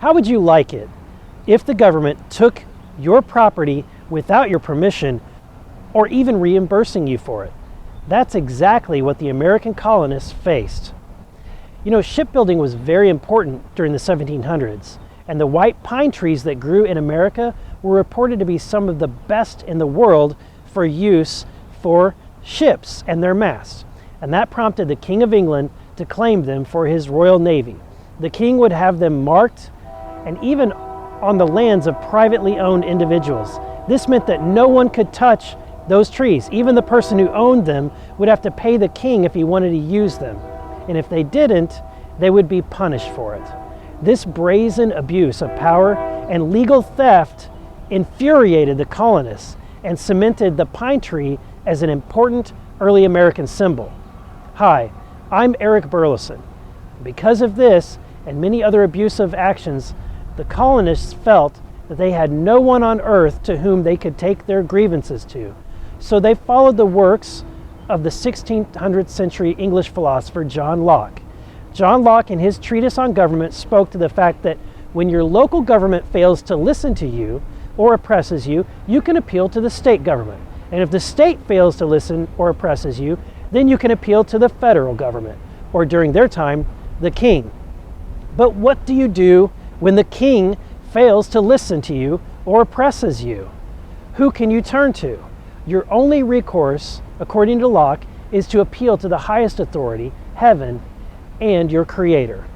How would you like it if the government took your property without your permission or even reimbursing you for it? That's exactly what the American colonists faced. You know, shipbuilding was very important during the 1700s, and the white pine trees that grew in America were reported to be some of the best in the world for use for ships and their masts. And that prompted the King of England to claim them for his Royal Navy. The king would have them marked and even on the lands of privately owned individuals. This meant that no one could touch those trees. Even the person who owned them would have to pay the king if he wanted to use them. And if they didn't, they would be punished for it. This brazen abuse of power and legal theft infuriated the colonists and cemented the pine tree as an important early American symbol. Hi, I'm Eric Burlison. Because of this and many other abusive actions, the colonists felt that they had no one on earth to whom they could take their grievances to. So they followed the works of the 1600th century English philosopher John Locke. John Locke, in his treatise on government, spoke to the fact that when your local government fails to listen to you or oppresses you, you can appeal to the state government. And if the state fails to listen or oppresses you, then you can appeal to the federal government, or during their time, the king. But what do you do when the king fails to listen to you or oppresses you? Who can you turn to? Your only recourse, according to Locke, is to appeal to the highest authority, heaven, and your creator.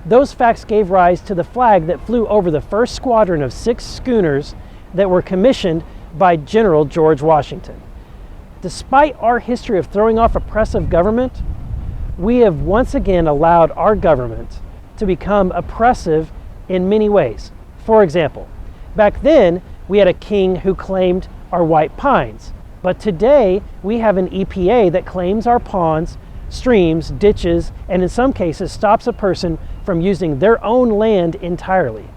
Those facts gave rise to the flag that flew over the first squadron of 6 schooners that were commissioned by General George Washington. Despite our history of throwing off oppressive government, we have once again allowed our government to become oppressive in many ways. For example, back then we had a king who claimed our white pines, but today we have an EPA that claims our ponds, streams, ditches, and in some cases stops a person from using their own land entirely.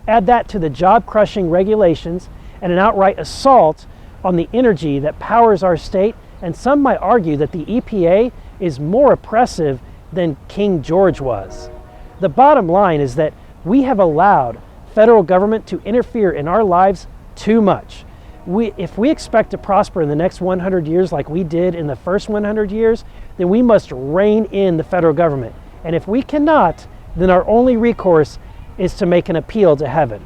Add that to the job-crushing regulations and an outright assault on the energy that powers our state, and some might argue that the EPA is more oppressive than King George was. The bottom line is that we have allowed federal government to interfere in our lives too much. If we expect to prosper in the next 100 years like we did in the first 100 years, then we must rein in the federal government. And if we cannot, then our only recourse is to make an appeal to heaven.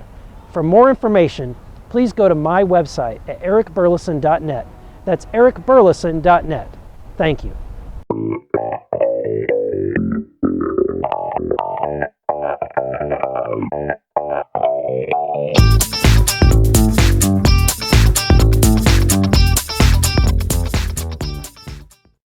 For more information, please go to my website at ericburlison.net. That's ericburlison.net. Thank you.